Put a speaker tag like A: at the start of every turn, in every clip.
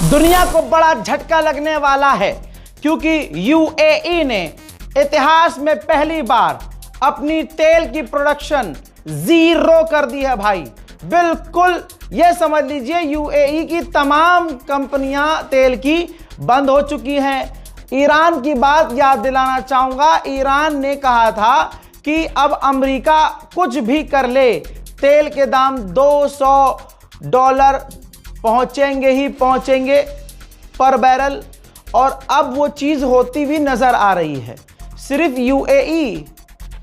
A: दुनिया को बड़ा झटका लगने वाला है क्योंकि यूएई ने इतिहास में पहली बार अपनी तेल की प्रोडक्शन जीरो कर दी है भाई। बिल्कुल ये समझ लीजिए यूएई की तमाम कंपनियां तेल की बंद हो चुकी हैं। ईरान की बात याद दिलाना चाहूंगा, ईरान ने कहा था कि अब अमेरिका कुछ भी कर ले तेल के दाम $200 पहुंचेंगे ही पहुंचेंगे पर बैरल, और अब वो चीज होती भी नजर आ रही है। सिर्फ यूएई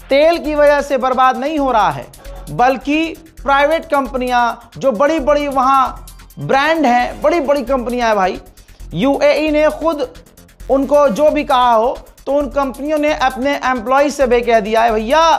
A: तेल की वजह से बर्बाद नहीं हो रहा है, बल्कि प्राइवेट कंपनियां जो बड़ी बड़ी वहां ब्रांड हैं, बड़ी बड़ी कंपनियां हैं भाई, यूएई ने खुद उनको जो भी कहा हो तो उन कंपनियों ने अपने एम्प्लॉय से भी कह दिया है भैया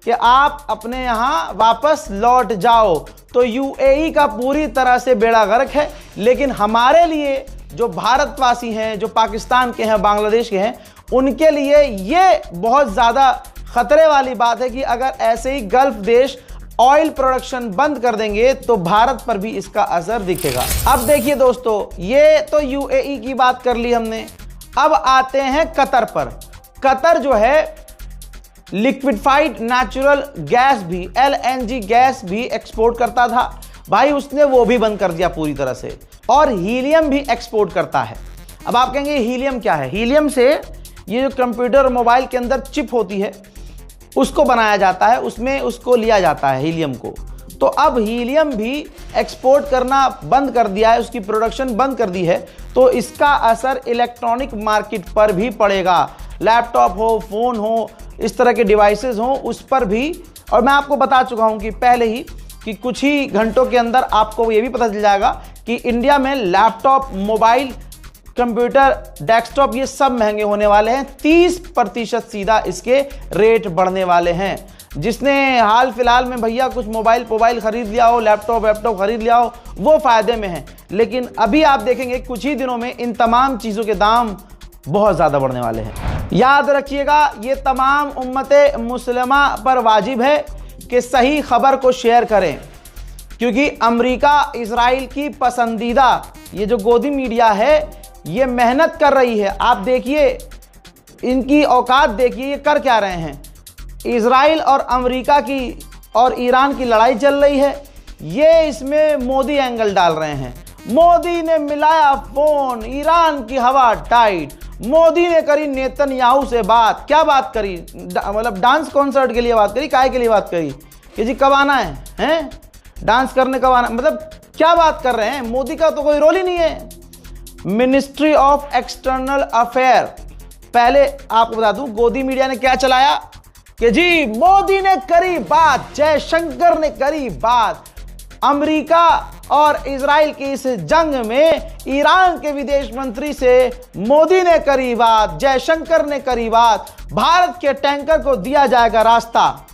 A: कि आप अपने यहां वापस लौट जाओ। तो यूएई का पूरी तरह से बेड़ा गर्क है। लेकिन हमारे लिए जो भारतवासी हैं, जो पाकिस्तान के हैं, बांग्लादेश के हैं, उनके लिए ये बहुत ज़्यादा खतरे वाली बात है कि अगर ऐसे ही गल्फ देश ऑयल प्रोडक्शन बंद कर देंगे तो भारत पर भी इसका असर दिखेगा। अब देखिए दोस्तों, ये तो यूएई की बात कर ली हमने। अब आते हैं कतर पर। कतर जो है लिक्विफाइड नेचुरल गैस भी, एलएनजी गैस भी एक्सपोर्ट करता था भाई, उसने वो भी बंद कर दिया पूरी तरह से। और हीलियम भी एक्सपोर्ट करता है। अब आप कहेंगे हीलियम क्या है? हीलियम से ये जो कंप्यूटर और मोबाइल के अंदर चिप होती है उसको बनाया जाता है, उसमें उसको लिया जाता है हीलियम को। तो अब हीलियम भी एक्सपोर्ट करना बंद कर दिया है, उसकी प्रोडक्शन बंद कर दी है। तो इसका असर इलेक्ट्रॉनिक मार्केट पर भी पड़ेगा। लैपटॉप हो, फोन हो, इस तरह के डिवाइसेस हो, उस पर भी। और मैं आपको बता चुका हूं कि पहले ही कि कुछ ही घंटों के अंदर आपको ये भी पता चल जाएगा कि इंडिया में लैपटॉप, मोबाइल, कंप्यूटर, डेस्कटॉप ये सब महंगे होने वाले हैं। 30% सीधा इसके रेट बढ़ने वाले हैं। जिसने हाल फिलहाल में भैया कुछ मोबाइल खरीद लिया हो, लैपटॉप खरीद लिया हो, वो फायदे में है। लेकिन अभी आप देखेंगे कुछ ही दिनों में इन तमाम चीज़ों के दाम बहुत ज़्यादा बढ़ने वाले हैं। याद रखिएगा, ये तमाम उम्मते मुस्लिमा पर वाजिब है कि सही खबर को शेयर करें, क्योंकि अमेरिका इजराइल की पसंदीदा ये जो गोदी मीडिया है ये मेहनत कर रही है। आप देखिए इनकी औकात देखिए, ये कर क्या रहे हैं। इजराइल और अमेरिका की और ईरान की लड़ाई चल रही है, ये इसमें मोदी एंगल डाल रहे हैं। मोदी ने मिलाया फोन, ईरान की हवा टाइट। मोदी ने करी नेतन्याहू से बात। क्या बात करी? मतलब डांस कॉन्सर्ट के लिए बात करी, काय के लिए बात करी कि जी कब आना है, हैं डांस करने कब आना? मतलब क्या बात कर रहे हैं? मोदी का तो कोई रोल ही नहीं है। मिनिस्ट्री ऑफ एक्सटर्नल अफेयर, पहले आपको बता दूं गोदी मीडिया ने क्या चलाया कि जी मोदी ने करी बात, जयशंकर ने करी बात, अमेरिका और इजराइल की इस जंग में ईरान के विदेश मंत्री से मोदी ने करी बात, जयशंकर ने करी बात, भारत के टैंकर को दिया जाएगा रास्ता।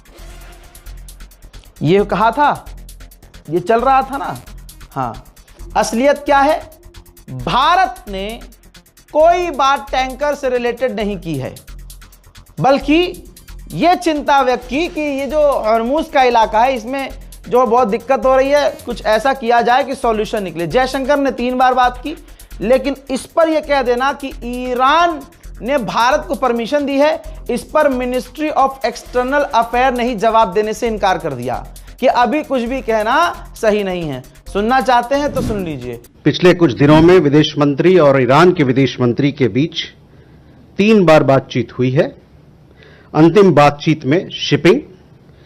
A: ये कहा था, ये चल रहा था ना। हाँ, असलियत क्या है? भारत ने कोई बात टैंकर से रिलेटेड नहीं की है, बल्कि यह चिंता व्यक्त की कि ये जो हॉर्मुज का इलाका है इसमें जो बहुत दिक्कत हो रही है, कुछ ऐसा किया जाए कि सॉल्यूशन निकले। जयशंकर ने 3 बार बात की, लेकिन इस पर यह कह देना कि ईरान ने भारत को परमिशन दी है, इस पर मिनिस्ट्री ऑफ एक्सटर्नल अफेयर ने ही जवाब देने से इनकार कर दिया कि अभी कुछ भी कहना सही नहीं है। सुनना चाहते हैं तो सुन लीजिए।
B: पिछले कुछ दिनों में विदेश मंत्री और ईरान के विदेश मंत्री के बीच 3 बार बातचीत हुई है। अंतिम बातचीत में शिपिंग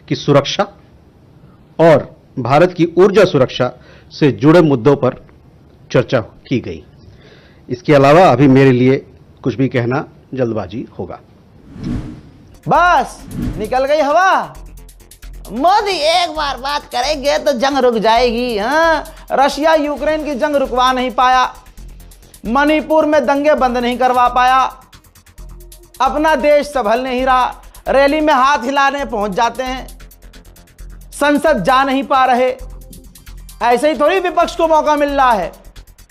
B: की सुरक्षा और भारत की ऊर्जा सुरक्षा से जुड़े मुद्दों पर चर्चा की गई। इसके अलावा अभी मेरे लिए कुछ भी कहना जल्दबाजी होगा।
A: बस निकल गई हवा। मोदी एक बार बात करेंगे तो जंग रुक जाएगी। हाँ, रशिया यूक्रेन की जंग रुकवा नहीं पाया, मणिपुर में दंगे बंद नहीं करवा पाया, अपना देश संभल नहीं रहा, रैली में हाथ हिलाने पहुंच जाते हैं, संसद जा नहीं पा रहे। ऐसे ही थोड़ी विपक्ष को मौका मिल रहा है।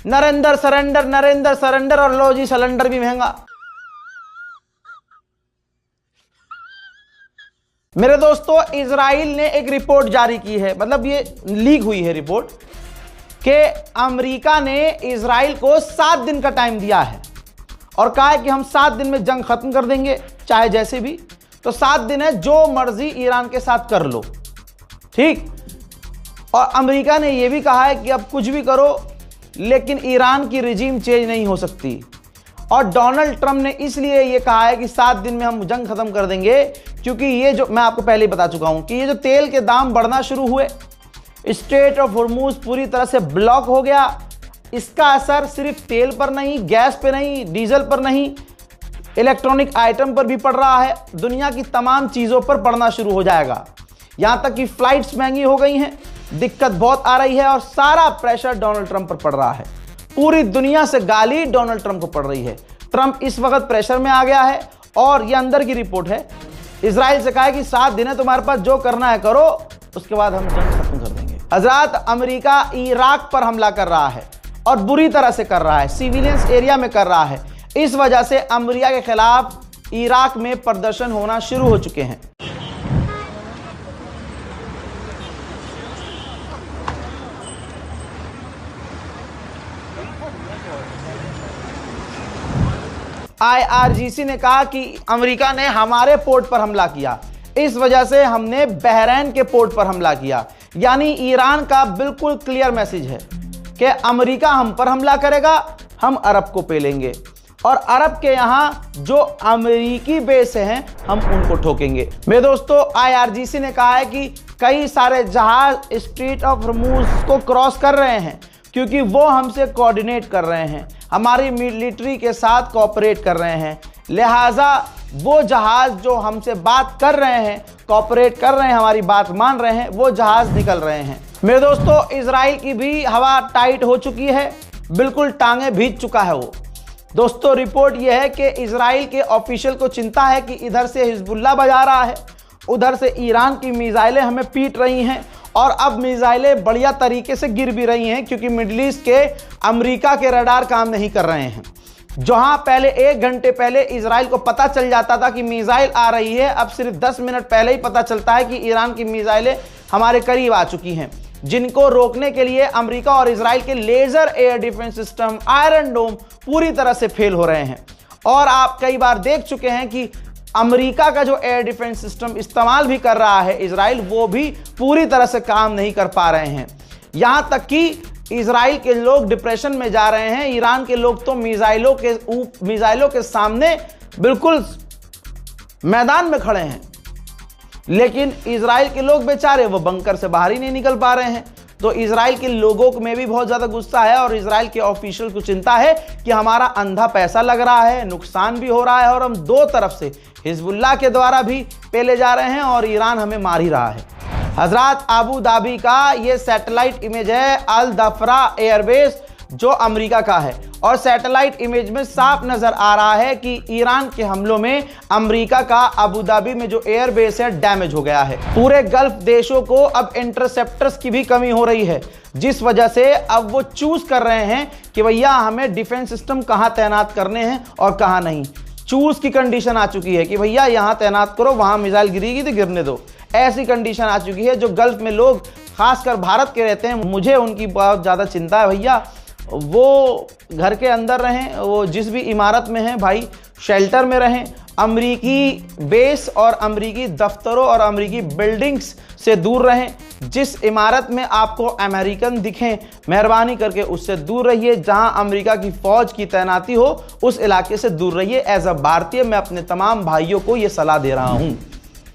A: नरेंद्र सरेंडर और लो जी सिलेंडर भी महंगा। मेरे दोस्तों, इजराइल ने एक रिपोर्ट जारी की है, मतलब ये लीक हुई है रिपोर्ट कि अमेरिका ने इजराइल को 7 दिन का टाइम दिया है और कहा है कि हम 7 दिन में जंग खत्म कर देंगे, चाहे जैसे भी। तो 7 दिन है, जो मर्जी ईरान के साथ कर लो, ठीक। और अमेरिका ने यह भी कहा है कि अब कुछ भी करो लेकिन ईरान की रिजीम चेंज नहीं हो सकती। और डोनाल्ड ट्रंप ने इसलिए यह कहा है कि 7 दिन में हम जंग खत्म कर देंगे क्योंकि ये जो मैं आपको पहले ही बता चुका हूं कि ये जो तेल के दाम बढ़ना शुरू हुए, स्ट्रेट ऑफ हॉर्मूज पूरी तरह से ब्लॉक हो गया। इसका असर सिर्फ तेल पर नहीं, गैस पे नहीं, डीजल पर नहीं, इलेक्ट्रॉनिक आइटम पर भी पड़ रहा है। दुनिया की तमाम चीज़ों पर पड़ना शुरू हो जाएगा। यहां तक कि फ्लाइट्स महंगी हो गई हैं, दिक्कत बहुत आ रही है और सारा प्रेशर डोनाल्ड ट्रंप पर पड़ रहा है। पूरी दुनिया से गाली डोनाल्ड ट्रंप को पड़ रही है। ट्रंप इस वक्त प्रेशर में आ गया है और यह अंदर की रिपोर्ट है। इजराइल से कहा है कि 7 दिन है, तुम्हारे पास जो करना है करो, उसके बाद हम जंग खत्म कर देंगे। हजरात, अमेरिका इराक पर हमला कर रहा है और बुरी तरह से कर रहा है, सिविलियंस एरिया में कर रहा है। इस वजह से अमेरिका के खिलाफ इराक में प्रदर्शन होना शुरू हो चुके हैं। IRGC ने कहा कि अमेरिका ने हमारे पोर्ट पर हमला किया, इस वजह से हमने बहरीन के पोर्ट पर हमला किया। यानी ईरान का बिल्कुल क्लियर मैसेज है कि अमेरिका हम पर हमला करेगा, हम अरब को पेलेंगे और अरब के यहां जो अमेरिकी बेस हैं हम उनको ठोकेंगे। मेरे दोस्तों, IRGC ने कहा है कि कई सारे जहाज स्ट्रेट ऑफ हॉर्मूज को क्रॉस कर रहे हैं क्योंकि वो हमसे कोऑर्डिनेट कर रहे हैं, हमारी मिलिट्री के साथ कोऑपरेट कर रहे हैं। लिहाजा वो जहाज जो हमसे बात कर रहे हैं, कोऑपरेट कर रहे हैं, हमारी बात मान रहे हैं, वो जहाज निकल रहे हैं। मेरे दोस्तों, इजराइल की भी हवा टाइट हो चुकी है, बिल्कुल टांगे भीग चुका है वो। दोस्तों, रिपोर्ट यह है कि इजराइल के ऑफिशियल को चिंता है कि इधर से हिजबुल्लाह बजा रहा है, उधर से ईरान की मिसाइलें हमें पीट रही हैं और अब मिसाइलें बढ़िया तरीके से गिर भी रही हैं क्योंकि मिडिल ईस्ट के अमेरिका के रडार काम नहीं कर रहे हैं। जहां पहले 1 घंटे पहले इजराइल को पता चल जाता था कि मिसाइल आ रही है, अब सिर्फ 10 मिनट पहले ही पता चलता है कि ईरान की मिसाइलें हमारे करीब आ चुकी हैं, जिनको रोकने के लिए अमेरिका और इजराइल के laser air defence system, Iron Dome पूरी तरह से फेल हो रहे हैं। और आप कई बार देख चुके हैं कि अमेरिका का जो एयर डिफेंस सिस्टम इस्तेमाल भी कर रहा है इजराइल, वो भी पूरी तरह से काम नहीं कर पा रहे हैं। यहां तक कि इजराइल के लोग डिप्रेशन में जा रहे हैं, ईरान के लोग तो मिसाइलों के सामने बिल्कुल मैदान में खड़े हैं, लेकिन इजराइल के लोग बेचारे वो बंकर से बाहर ही नहीं निकल पा रहे हैं। तो इजराइल के लोगों में भी बहुत ज्यादा गुस्सा है और इजराइल के ऑफिशियल को चिंता है कि हमारा अंधा पैसा लग रहा है, नुकसान भी हो रहा है और हम 2 तरफ से हिजबुल्लाह के द्वारा भी पेले जा रहे हैं और ईरान हमें मार ही रहा है। हजरात, अबू धाबी का ये सैटेलाइट इमेज है अल दफरा एयरबेस जो अमेरिका का है और सैटेलाइट इमेज में साफ नजर आ रहा है कि ईरान के हमलों में अमेरिका का अबू धाबी में जो एयरबेस है डैमेज हो गया है। पूरे गल्फ देशों को अब इंटरसेप्टर्स की भी कमी हो रही है, जिस वजह से अब वो चूज कर रहे हैं कि भैया हमें डिफेंस सिस्टम कहां तैनात करने हैं और कहां नहीं। चूज की कंडीशन आ चुकी है कि भैया यहां तैनात करो, वहां मिसाइल गिरेगी तो गिरने दो। ऐसी कंडीशन आ चुकी है। जो गल्फ में लोग खासकर भारत के रहते हैं, मुझे उनकी बहुत ज़्यादा चिंता है। भैया वो घर के अंदर रहें, वो जिस भी इमारत में हैं भाई शेल्टर में रहें, अमरीकी बेस और अमरीकी दफ्तरों और अमरीकी बिल्डिंग्स से दूर रहें। जिस इमारत में आपको अमेरिकन दिखें, मेहरबानी करके उससे दूर रहिए। जहां अमेरिका की फौज की तैनाती हो उस इलाके से दूर रहिए। एज अ भारतीय मैं अपने तमाम भाइयों को यह सलाह दे रहा हूं।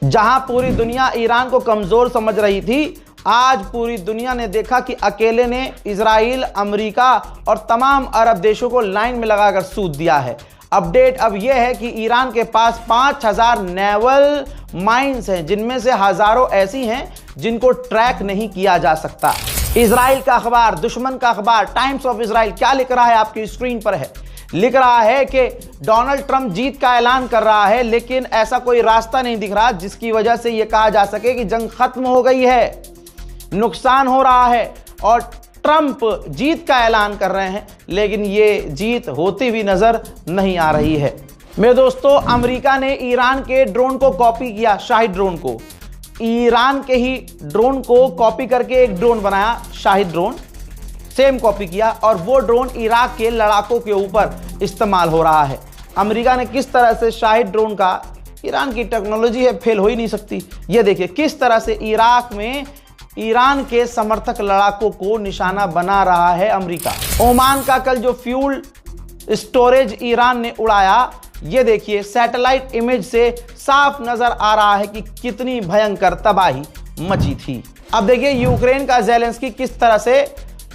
A: जहां पूरी दुनिया ईरान को कमजोर समझ रही थी, आज पूरी दुनिया ने देखा कि अकेले ने इजराइल, अमेरिका और तमाम अरब देशों को लाइन में लगाकर सूद दिया है। अपडेट अब यह है कि ईरान के पास 5000 नेवल माइंस हैं, जिनमें से हजारों ऐसी हैं जिनको ट्रैक नहीं किया जा सकता। इजराइल का अखबार, दुश्मन का अखबार टाइम्स ऑफ इजराइल क्या लिख रहा है आपकी स्क्रीन पर है। लिख रहा है कि डोनाल्ड ट्रंप जीत का ऐलान कर रहा है, लेकिन ऐसा कोई रास्ता नहीं दिख रहा जिसकी वजह से यह कहा जा सके कि जंग खत्म हो गई है। नुकसान हो रहा है और ट्रंप जीत का ऐलान कर रहे हैं, लेकिन ये जीत होती हुई नजर नहीं आ रही है। मेरे दोस्तों, अमेरिका ने ईरान के ड्रोन को कॉपी किया, शाहिद ड्रोन को। ईरान के ही ड्रोन को कॉपी करके एक ड्रोन बनाया, शाहिद ड्रोन। सेम कॉपी किया और वो ड्रोन इराक के लड़ाकों के ऊपर इस्तेमाल हो रहा है। अमेरिका ने किस तरह से शाहिद ड्रोन का, ईरान की टेक्नोलॉजी है, फेल हो ही नहीं सकती। ये देखिए किस तरह से इराक में ईरान के समर्थक लड़ाकों को निशाना बना रहा है अमेरिका। ओमान का कल जो फ्यूल स्टोरेज ईरान ने उड़ाया, ये देखिए सैटेलाइट इमेज से साफ नजर आ रहा है कि कितनी भयंकर तबाही मची थी। अब देखिए यूक्रेन का ज़ेलेंस्की किस तरह से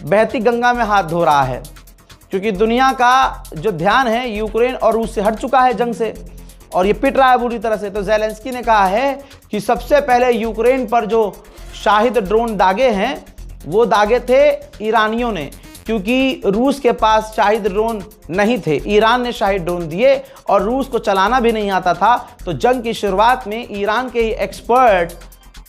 A: बहती गंगा में हाथ धो रहा है, क्योंकि दुनिया का जो ध्यान है यूक्रेन और रूस से हट चुका है जंग से, और ये पिट रहा है बुरी तरह से। तो ज़ेलेंस्की ने कहा है कि सबसे पहले यूक्रेन पर जो शाहिद ड्रोन दागे हैं वो दागे थे ईरानियों ने, क्योंकि रूस के पास शाहिद ड्रोन नहीं थे। ईरान ने शाहिद ड्रोन दिए और रूस को चलाना भी नहीं आता था। तो जंग की शुरुआत में ईरान के ही एक्सपर्ट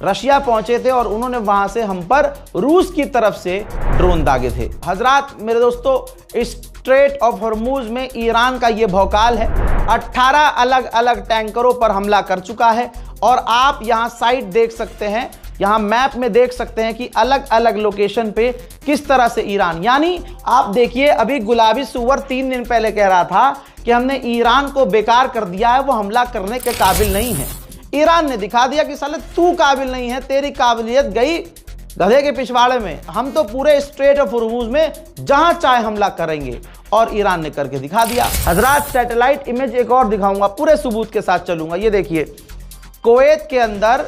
A: रशिया पहुंचे थे और उन्होंने वहां से हम पर रूस की तरफ से ड्रोन दागे थे। हजरात मेरे दोस्तों, स्ट्रेट ऑफ हॉर्मुज में ईरान का ये भौकाल है। 18 अलग अलग टैंकरों पर हमला कर चुका है और आप यहां साइट देख सकते हैं, यहां मैप में देख सकते हैं कि अलग अलग लोकेशन पे किस तरह से ईरान, यानी आप देखिए अभी गुलाबी सुअर 3 दिन पहले कह रहा था कि हमने ईरान को बेकार कर दिया है, वो हमला करने के काबिल नहीं है। ईरान ने दिखा दिया कि साले तू काबिल नहीं है, तेरी काबिलियत गई गधे के पिछवाड़े में। हम तो पूरे स्ट्रेट ऑफ हॉर्मुज में जहां चाहे हमला करेंगे, और ईरान ने करके दिखा दिया। हजरात सैटेलाइट इमेज एक और दिखाऊंगा, पूरे सबूत के साथ चलूंगा। ये देखिए कुवैत के अंदर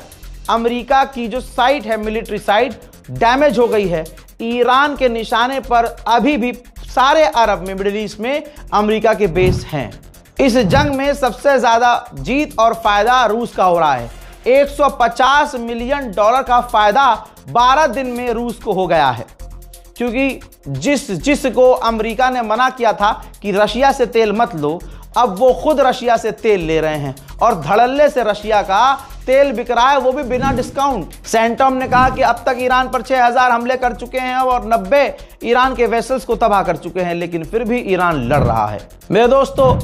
A: अमेरिका की जो साइट है, मिलिट्री साइट, डैमेज हो गई है। ईरान के निशाने पर अभी भी सारे अरब में, मिडिल ईस्ट में अमेरिका के बेस हैं। इस जंग में सबसे ज्यादा जीत और फायदा रूस का हो रहा है। $150 मिलियन का फायदा 12 दिन में रूस को हो गया है, क्योंकि जिसको अमेरिका ने मना किया था कि रशिया से तेल मत लो, अब वो खुद रशिया से तेल ले रहे हैं और धड़ल्ले से रशिया का तेल बिक रहा है, वो भी बिना डिस्काउंट। सेंटम ने कहा कि अब तक ईरान पर 6000 हमले कर चुके हैं और 90 ईरान के वेसल्स को तबाह कर चुके हैं, लेकिन फिर भी ईरान लड़ रहा है। मेरे दोस्तों,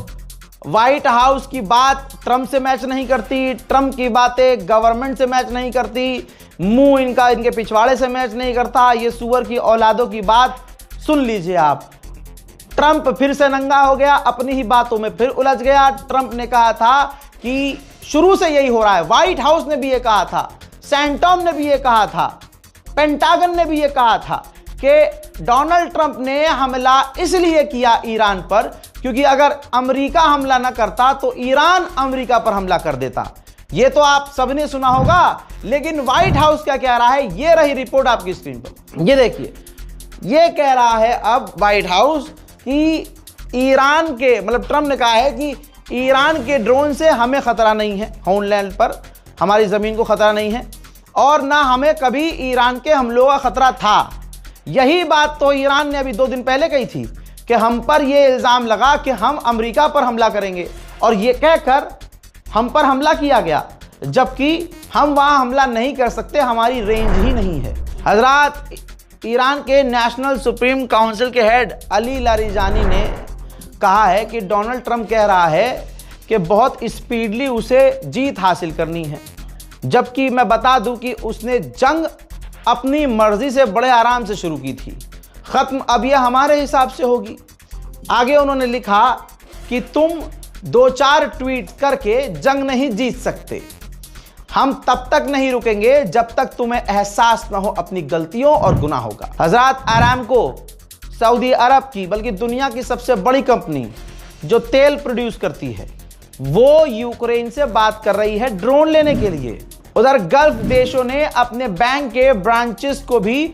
A: व्हाइट हाउस की बात ट्रंप से मैच नहीं करती, ट्रंप की बातें गवर्नमेंट से मैच नहीं करती, मुंह इनका इनके पिछवाड़े से मैच नहीं करता। ये सुअर की औलादों की बात सुन लीजिए आप। ट्रंप फिर से नंगा हो गया, अपनी ही बातों में फिर उलझ गया। ट्रंप ने कहा था कि शुरू से यही हो रहा है, व्हाइट हाउस ने भी ये कहा था, सेंटम ने भी ये कहा था, पेंटागन ने भी ये कहा था कि डोनाल्ड ट्रंप ने हमला इसलिए किया ईरान पर क्योंकि अगर अमेरिका हमला न करता तो ईरान अमेरिका पर हमला कर देता। ये तो आप सबने सुना होगा, लेकिन व्हाइट हाउस क्या कह रहा है, ये रही रिपोर्ट आपकी स्क्रीन पर। ये देखिए, ये कह रहा है अब व्हाइट हाउस कि ईरान के, मतलब ट्रंप ने कहा है कि ईरान के ड्रोन से हमें खतरा नहीं है, होमलैंड पर हमारी जमीन को खतरा नहीं है, और ना हमें कभी ईरान के हमलों का खतरा था। यही बात तो ईरान ने अभी 2 दिन पहले कही थी कि हम पर यह इल्जाम लगा कि हम अमेरिका पर हमला करेंगे, और ये कहकर हम पर हमला किया गया, जबकि हम वहां हमला नहीं कर सकते, हमारी रेंज ही नहीं है। हजरात, ईरान के नेशनल सुप्रीम काउंसिल के हेड अली लारिजानी ने कहा है कि डोनाल्ड ट्रंप कह रहा है कि बहुत स्पीडली उसे जीत हासिल करनी है, जबकि मैं बता दूं कि उसने जंग अपनी मर्जी से बड़े आराम से शुरू की थी, खत्म अब यह हमारे हिसाब से होगी। आगे उन्होंने लिखा कि तुम 2-4 ट्वीट करके जंग नहीं जीत सकते, हम तब तक नहीं रुकेंगे जब तक तुम्हें एहसास न हो अपनी गलतियों और गुनाहों का। हजरात, अरामको सऊदी अरब की बल्कि दुनिया की सबसे बड़ी कंपनी जो तेल प्रोड्यूस करती है, वो यूक्रेन से बात कर रही है ड्रोन लेने के लिए। उधर गल्फ देशों ने अपने बैंक के ब्रांचेस को भी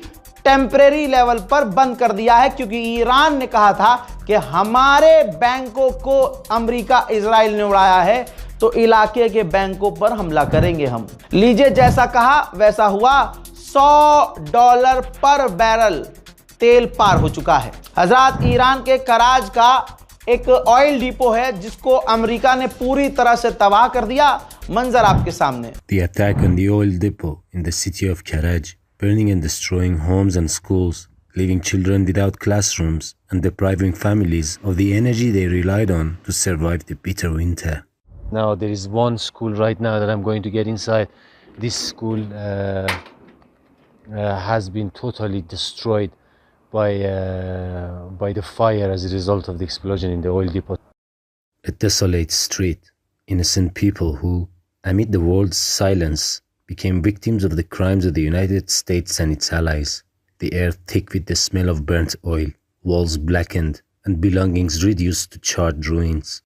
A: टेम्परेरी लेवल पर बंद कर दिया है, क्योंकि ईरान ने कहा था कि हमारे बैंकों को अमेरिका इजराइल ने उड़ाया है तो इलाके के बैंकों पर हमला करेंगे हम। लीजिए, जैसा कहा वैसा हुआ, $100 पर बैरल तेल पार हो चुका है। हजरात, ईरान के कराज का एक ऑयल डिपो है जिसको अमेरिका ने पूरी तरह से तबाह कर दिया। मंजर आपके सामने।
C: The attack on the oil depot in the city of Karaj, burning and destroying homes and schools, leaving children without classrooms and depriving families of the energy they relied on to survive the bitter winter.
D: Now there is one school right now that I'm going to get inside. This school has been totally destroyed by the fire as a result of the explosion in the oil depot.
C: A desolate street, innocent people who, amid the world's silence, became victims of the crimes of the United States and its allies. The air thick with the smell of burnt oil, walls blackened, and belongings reduced to charred ruins.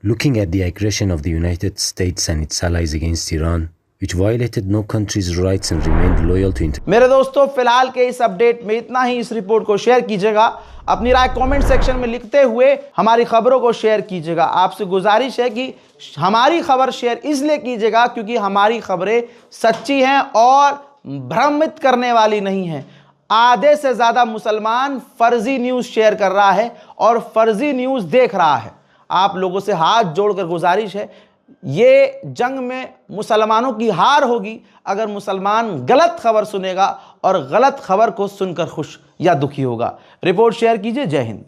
C: Looking at the aggression of the United States and its allies against Iran, which violated no country's rights and remained loyal to
A: मेरे दोस्तों, फिलहाल के इस update में इतना ही। इस report को share कीजिएगा, अपनी राय कमेंट सेक्शन में लिखते हुए हमारी खबरों को शेयर कीजिएगा। आपसे गुजारिश है कि हमारी खबर शेयर इसलिए कीजिएगा क्योंकि हमारी खबरें सच्ची हैं और भ्रमित करने वाली नहीं हैं। आधे से ज्यादा मुसलमान फर्जी न्यूज शेयर कर रहा है और फर्जी न्यूज देख रहा है। आप लोगों से हाथ जोड़कर गुजारिश है, ये जंग में मुसलमानों की हार होगी अगर मुसलमान गलत खबर सुनेगा और गलत खबर को सुनकर खुश या दुखी होगा। रिपोर्ट शेयर कीजिए। जय हिंद।